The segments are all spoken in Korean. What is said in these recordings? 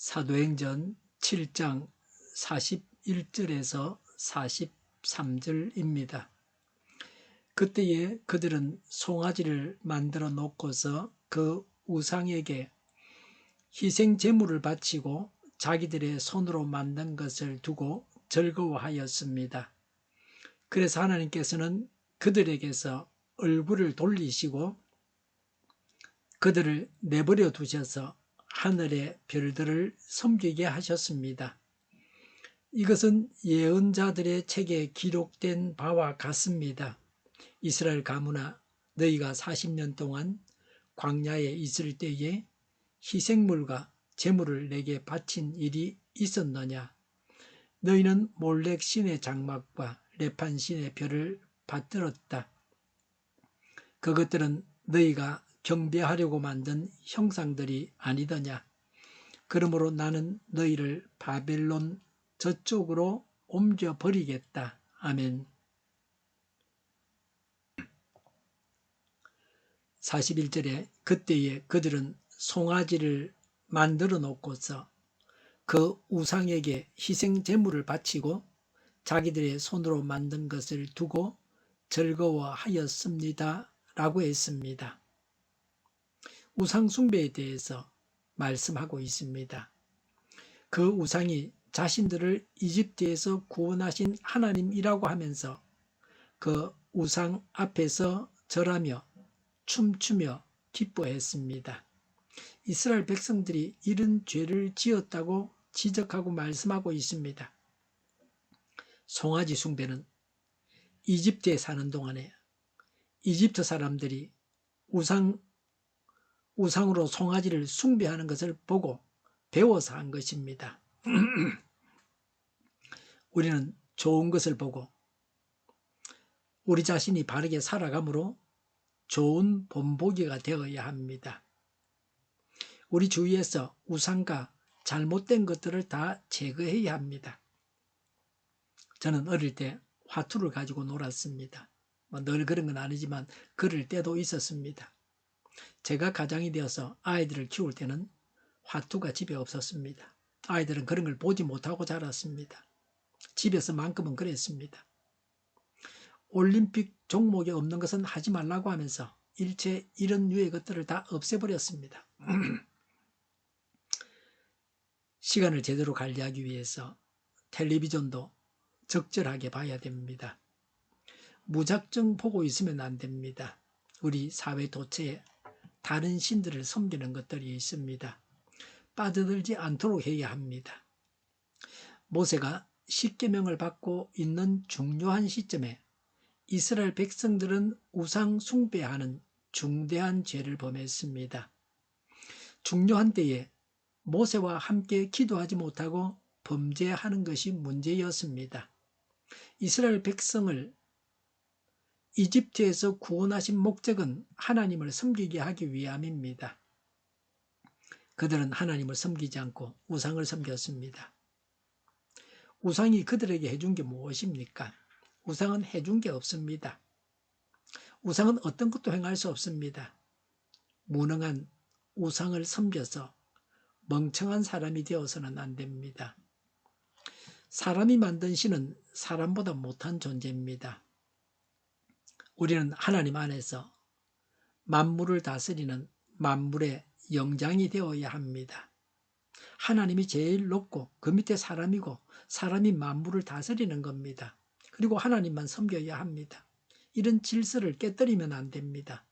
사도행전 7장 41절에서 43절입니다. 그때에 그들은 송아지를 만들어 놓고서 그 우상에게 희생 제물을 바치고 자기들의 손으로 만든 것을 두고 즐거워하였습니다. 그래서 하나님께서는 그들에게서 얼굴을 돌리시고 그들을 내버려 두셔서 하늘의 별들을 섬기게 하셨습니다. 이것은 예언자들의 책에 기록된 바와 같습니다. 이스라엘 가문아, 너희가 40년 동안 광야에 있을 때에 희생물과 제물을 내게 바친 일이 있었느냐? 너희는 몰렉 신의 장막과 레판 신의 별을 받들었다. 그것들은 너희가 경배하려고 만든 형상들이 아니더냐? 그러므로 나는 너희를 바벨론 저쪽으로 옮겨버리겠다. 아멘. 41절에 그때에 그들은 송아지를 만들어 놓고서 그 우상에게 희생 제물을 바치고 자기들의 손으로 만든 것을 두고 즐거워하였습니다. 라고 했습니다. 우상 숭배에 대해서 말씀하고 있습니다. 그 우상이 자신들을 이집트에서 구원하신 하나님이라고 하면서 그 우상 앞에서 절하며 춤추며 기뻐했습니다. 이스라엘 백성들이 이런 죄를 지었다고 지적하고 말씀하고 있습니다. 송아지 숭배는 이집트에 사는 동안에 이집트 사람들이 우상으로 송아지를 숭배하는 것을 보고 배워서 한 것입니다. 우리는 좋은 것을 보고 우리 자신이 바르게 살아감으로 좋은 본보기가 되어야 합니다. 우리 주위에서 우상과 잘못된 것들을 다 제거해야 합니다. 저는 어릴 때 화투를 가지고 놀았습니다. 늘 그런 건 아니지만 그럴 때도 있었습니다. 제가 가장이 되어서 아이들을 키울 때는 화투가 집에 없었습니다. 아이들은 그런 걸 보지 못하고 자랐습니다. 집에서만큼은 그랬습니다. 올림픽 종목에 없는 것은 하지 말라고 하면서 일체 이런 류의 것들을 다 없애버렸습니다. 시간을 제대로 관리하기 위해서 텔레비전도 적절하게 봐야 됩니다. 무작정 보고 있으면 안 됩니다. 우리 사회 도처에 다른 신들을 섬기는 것들이 있습니다. 빠져들지 않도록 해야 합니다. 모세가 십계명을 받고 있는 중요한 시점에 이스라엘 백성들은 우상 숭배하는 중대한 죄를 범했습니다. 중요한 때에 모세와 함께 기도하지 못하고 범죄하는 것이 문제였습니다. 이스라엘 백성을 이집트에서 구원하신 목적은 하나님을 섬기게 하기 위함입니다. 그들은 하나님을 섬기지 않고 우상을 섬겼습니다. 우상이 그들에게 해준 게 무엇입니까? 우상은 해준 게 없습니다. 우상은 어떤 것도 행할 수 없습니다. 무능한 우상을 섬겨서 멍청한 사람이 되어서는 안 됩니다. 사람이 만든 신은 사람보다 못한 존재입니다. 우리는 하나님 안에서 만물을 다스리는 만물의 영장이 되어야 합니다. 하나님이 제일 높고 그 밑에 사람이고 사람이 만물을 다스리는 겁니다. 그리고 하나님만 섬겨야 합니다. 이런 질서를 깨뜨리면 안 됩니다.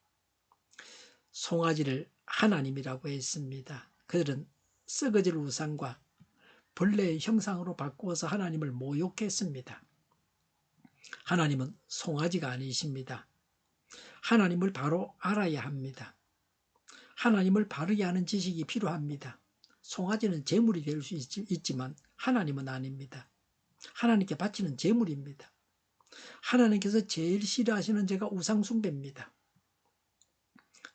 송아지를 하나님이라고 했습니다. 그들은 썩어질 우상과 벌레의 형상으로 바꾸어서 하나님을 모욕했습니다. 하나님은 송아지가 아니십니다. 하나님을 바로 알아야 합니다. 하나님을 바르게 아는 지식이 필요합니다. 송아지는 제물이 될 수 있지만 하나님은 아닙니다. 하나님께 바치는 제물입니다. 하나님께서 제일 싫어하시는 죄가 우상숭배입니다.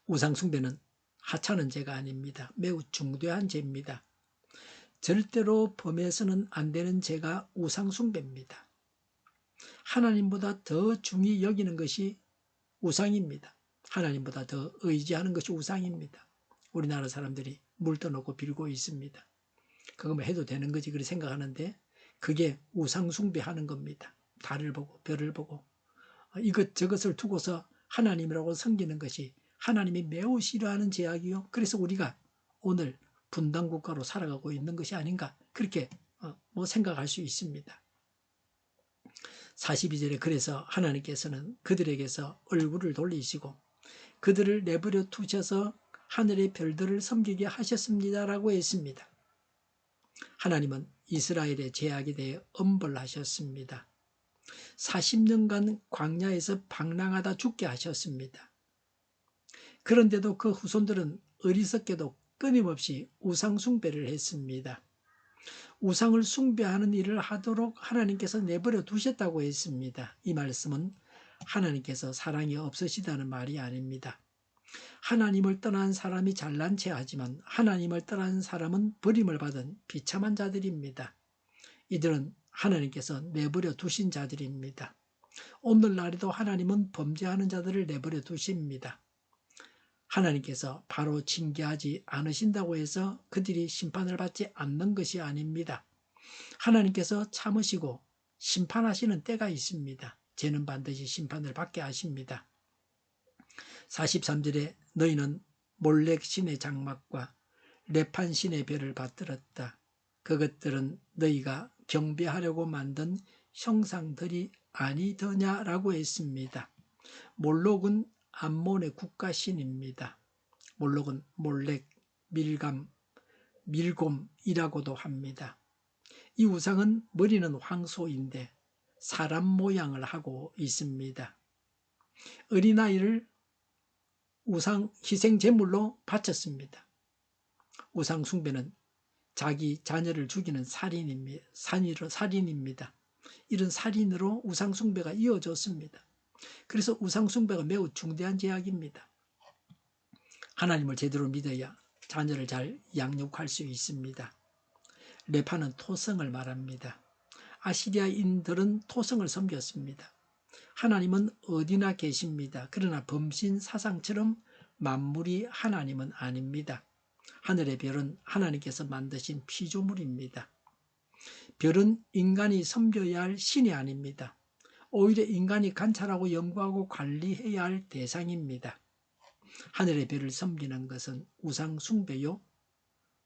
우상숭배는 하찮은 죄가 아닙니다. 매우 중대한 죄입니다. 절대로 범해서는 안 되는 죄가 우상숭배입니다. 하나님보다 더 중히 여기는 것이 우상입니다. 하나님보다 더 의지하는 것이 우상입니다. 우리나라 사람들이 물 떠놓고 빌고 있습니다. 그거만 해도 되는 거지 그렇게 생각하는데 그게 우상 숭배하는 겁니다. 달을 보고 별을 보고 이것저것을 두고서 하나님이라고 섬기는 것이 하나님이 매우 싫어하는 죄악이요. 그래서 우리가 오늘 분단국가로 살아가고 있는 것이 아닌가 그렇게 생각할 수 있습니다. 42절에 그래서 하나님께서는 그들에게서 얼굴을 돌리시고 그들을 내버려 두셔서 하늘의 별들을 섬기게 하셨습니다라고 했습니다. 하나님은 이스라엘의 죄악에 대해 엄벌하셨습니다. 40년간 광야에서 방랑하다 죽게 하셨습니다. 그런데도 그 후손들은 어리석게도 끊임없이 우상 숭배를 했습니다. 우상을 숭배하는 일을 하도록 하나님께서 내버려 두셨다고 했습니다. 이 말씀은 하나님께서 사랑이 없으시다는 말이 아닙니다. 하나님을 떠난 사람이 잘난 체 하지만 하나님을 떠난 사람은 버림을 받은 비참한 자들입니다. 이들은 하나님께서 내버려 두신 자들입니다. 오늘날에도 하나님은 범죄하는 자들을 내버려 두십니다. 하나님께서 바로 징계하지 않으신다고 해서 그들이 심판을 받지 않는 것이 아닙니다. 하나님께서 참으시고 심판하시는 때가 있습니다. 죄는 반드시 심판을 받게 하십니다. 43절에 너희는 몰렉 신의 장막과 레판 신의 별을 받들었다. 그것들은 너희가 경배하려고 만든 형상들이 아니더냐라고 했습니다. 몰록은 암몬의 국가신입니다. 몰록은 몰렉, 밀감, 밀곰이라고도 합니다. 이 우상은 머리는 황소인데 사람 모양을 하고 있습니다. 어린아이를 우상 희생 제물로 바쳤습니다. 우상 숭배는 자기 자녀를 죽이는 살인입니다. 이런 살인으로 우상 숭배가 이어졌습니다. 그래서 우상 숭배가 매우 중대한 죄악입니다. 하나님을 제대로 믿어야 자녀를 잘 양육할 수 있습니다. 레파는 토성을 말합니다. 아시리아인들은 토성을 섬겼습니다. 하나님은 어디나 계십니다. 그러나 범신 사상처럼 만물이 하나님은 아닙니다. 하늘의 별은 하나님께서 만드신 피조물입니다. 별은 인간이 섬겨야 할 신이 아닙니다. 오히려 인간이 관찰하고 연구하고 관리해야 할 대상입니다. 하늘의 별을 섬기는 것은 우상 숭배요,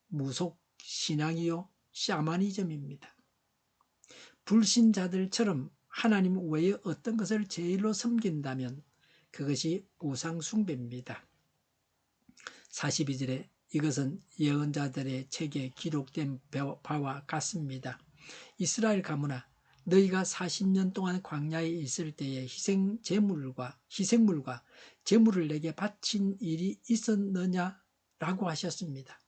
무속 신앙이요, 샤머니즘입니다. 불신자들처럼 하나님 외에 어떤 것을 제일로 섬긴다면 그것이 우상 숭배입니다. 42절에 이것은 예언자들의 책에 기록된 바와 같습니다. 이스라엘 가문아, 너희가 40년 동안 광야에 있을 때에 희생물과 제물을 내게 바친 일이 있었느냐라고 하셨습니다.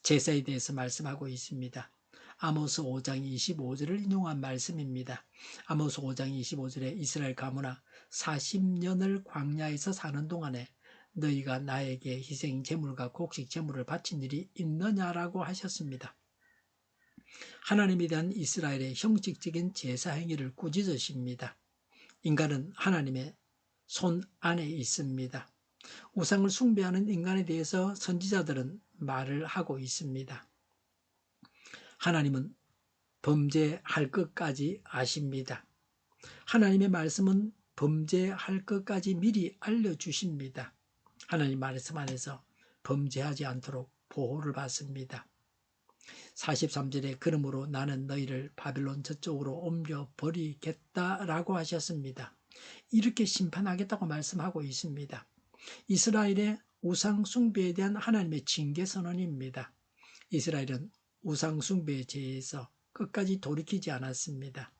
제사에 대해서 말씀하고 있습니다. 아모스 5장 25절을 인용한 말씀입니다. 아모스 5장 25절에 이스라엘 가문아 40년을 광야에서 사는 동안에 너희가 나에게 희생 제물과 곡식 제물을 바친 일이 있느냐라고 하셨습니다. 하나님에 대한 이스라엘의 형식적인 제사 행위를 꾸짖으십니다. 인간은 하나님의 손 안에 있습니다. 우상을 숭배하는 인간에 대해서 선지자들은 말을 하고 있습니다. 하나님은 범죄할 것까지 아십니다. 하나님의 말씀은 범죄할 것까지 미리 알려주십니다. 하나님 말씀 안에서 범죄하지 않도록 보호를 받습니다. 43절에 그러므로 나는 너희를 바벨론 저쪽으로 옮겨버리겠다라고 하셨습니다. 이렇게 심판하겠다고 말씀하고 있습니다. 이스라엘의 우상 숭배에 대한 하나님의 징계 선언입니다. 이스라엘은 우상 숭배의 죄에서 끝까지 돌이키지 않았습니다.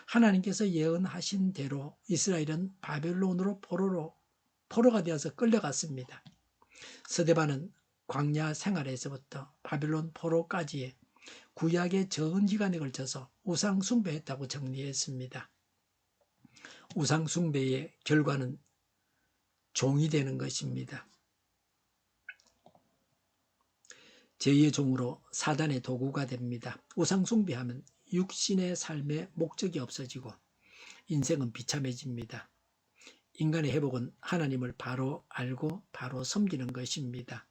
하나님께서 예언하신 대로 이스라엘은 바벨론으로 포로가 되어서 끌려갔습니다. 스데반은 광야 생활에서부터 바벨론 포로까지의 구약의 전 기간에 걸쳐서 우상 숭배했다고 정리했습니다. 우상 숭배의 결과는 종이 되는 것입니다. 죄의 종으로 사단의 도구가 됩니다. 우상 숭배하면 육신의 삶의 목적이 없어지고 인생은 비참해집니다. 인간의 회복은 하나님을 바로 알고 바로 섬기는 것입니다.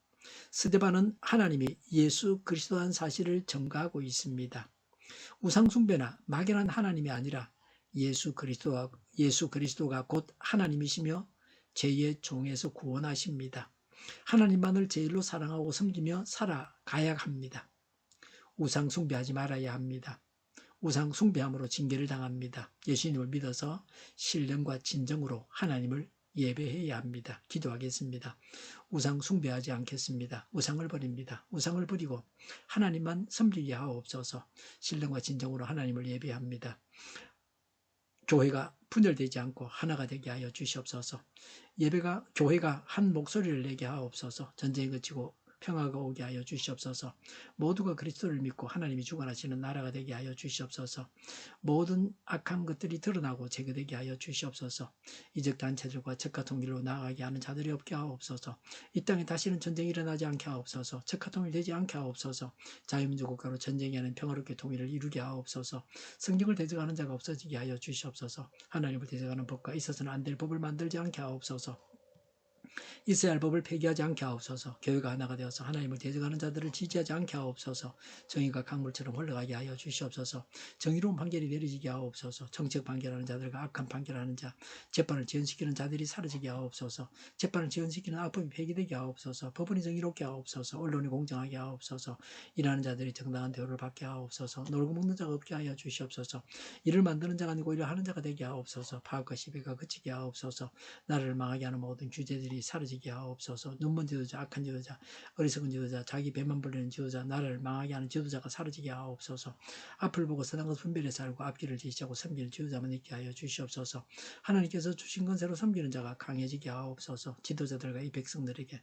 스데반은 하나님이 예수 그리스도한 사실을 증거하고 있습니다. 우상숭배나 막연한 하나님이 아니라 예수 그리스도가 곧 하나님이시며 죄의 종에서 구원하십니다. 하나님만을 제일로 사랑하고 섬기며 살아가야 합니다. 우상 숭배하지 말아야 합니다. 우상 숭배함으로 징계를 당합니다. 예수님을 믿어서 신령과 진정으로 하나님을 예배해야 합니다. 기도하겠습니다. 우상 숭배하지 않겠습니다. 우상을 버립니다. 우상을 버리고 하나님만 섬기게 하옵소서. 신령과 진정으로 하나님을 예배합니다. 교회가 분열되지 않고 하나가 되게 하여 주시옵소서. 교회가 한 목소리를 내게 하옵소서. 전쟁이 그치고 평화가 오게 하여 주시옵소서. 모두가 그리스도를 믿고 하나님이 주관하시는 나라가 되게 하여 주시옵소서. 모든 악한 것들이 드러나고 제거되게 하여 주시옵소서. 이적 단체들과 적화 통일로 나아가게 하는 자들이 없게 하옵소서. 이 땅에 다시는 전쟁이 일어나지 않게 하옵소서. 적화 통일되지 않게 하옵소서. 자유민주 국가로 전쟁이 아닌 평화롭게 통일을 이루게 하옵소서. 성경을 대적하는 자가 없어지게 하여 주시옵소서. 하나님을 대적하는 법과 있어서는 안 될 법을 만들지 않게 하옵소서. 있어야 할 법을 폐기하지 않게 하옵소서. 교회가 하나가 되어서 하나님을 대적하는 자들을 지지하지 않게 하옵소서. 정의가 강물처럼 흘러가게 하여 주시옵소서. 정의로운 판결이 내려지게 하옵소서. 정책 판결하는 자들과 악한 판결하는 자, 재판을 지연시키는 자들이 사라지게 하옵소서. 재판을 지연시키는 악법이 폐기되게 하옵소서. 법원이 정의롭게 하옵소서. 언론이 공정하게 하옵소서. 일하는 자들이 정당한 대우를 받게 하옵소서. 놀고 먹는 자가 없게 하여 주시옵소서. 일을 만드는 자가 아니고 일을 하는 자가 되게 하옵소서. 파업과 시비가 그치게 하옵소서. 나라를 망하게 하는 모든 규제들이 사라지게 하옵소서. 눈먼 지도자, 악한 지도자, 어리석은 지도자, 자기 배만 불리는 지도자, 나라를 망하게 하는 지도자가 사라지게 하옵소서. 앞을 보고 선한 것을 분별해서 알고 앞길을 지시하고 섬기는 지도자만 있게 하여 주시옵소서. 하나님께서 주신 건세로 섬기는 자가 강해지게 하옵소서. 지도자들과 이 백성들에게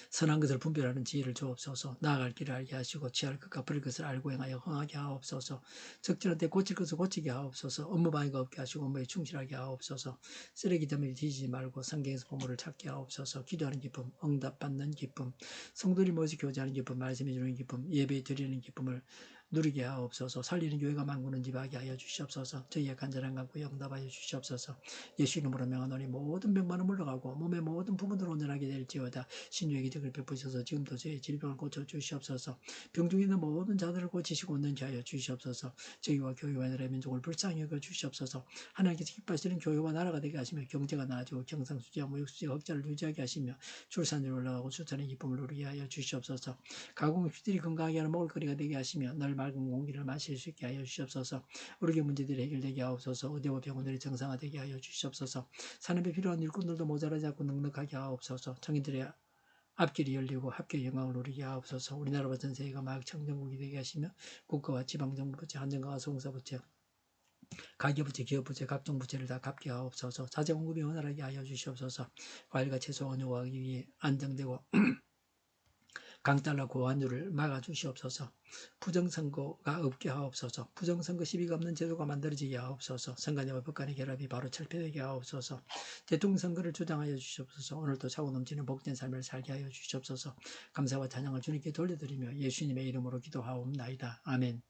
선한 것을 분별하는 지혜를 주옵소서. 나아갈 길을 알게 하시고 취할 것과 버릴 것을 알고 행하여 흥하게 하옵소서. 적절한 때 고칠 것을 고치게 하옵소서. 업무 방해가 없게 하시고 업무에 충실하게 하옵소서. 쓰레기 때문에 뒤지지 말고 성경에서 보물을 찾게 하옵소서. 기도하는 기쁨, 응답받는 기쁨, 성도들이 모여서 교제하는 기쁨, 말씀해 주는 기쁨, 예배 드리는 기쁨을 누리게 하옵소서. 살리는 교회가 만구는 집하게 하여 주시옵소서. 저희의 간절한 간구에 응답하여 주시옵소서. 예수 이름으로 명하노니 모든 병만은 물러가고 몸의 모든 부분으로 온전하게 될지어다. 신유의 기적을 베푸셔서 지금도 저희 질병을 고쳐 주시옵소서. 병중에 있는 모든 자들을 고치시고 온전케 하여 주시옵소서. 저희와 교회와 나라의 민족을 불쌍히 여겨 주시옵소서. 하나님께서 기뻐하시는 교회와 나라가 되게 하시며 경제가 나아지고 경상수지와 무역수지가 흑자를 유지하게 하시며 출산율이 올라가고 출산의 기쁨을 누리게 하여 주시옵소서. 가공육들이 건강하게 하는 먹을거리가 되게 하시며 늘 맑은 공기를 마실 수 있게 하여 주시옵소서. 우리의 문제들이 해결되게 하옵소서. 의대와 병원들이 정상화되게 하여 주시옵소서. 산업에 필요한 일꾼들도 모자라지 않고 넉넉하게 하옵소서. 정인들의 앞길이 열리고 합격의 영광을 누리게 하옵소서. 우리나라와 전 세계가 마약 청정국이 되게 하시며 국가와 지방정부부채, 한정가와 소공사부채, 가계부채, 기업부채, 각종 부채를 다 갚게 하옵소서. 자재공급이 원활하게 하여 주시옵소서. 과일과 채소 원유 가격이 안정되고 강달러 고환율을 막아주시옵소서. 부정선거가 없게 하옵소서. 부정선거 시비가 없는 제도가 만들어지게 하옵소서. 선관위와 법관의 결합이 바로 철폐되게 하옵소서. 대통령 선거를 주장하여 주시옵소서. 오늘도 차고 넘치는 복된 삶을 살게 하여 주시옵소서. 감사와 찬양을 주님께 돌려드리며 예수님의 이름으로 기도하옵나이다. 아멘.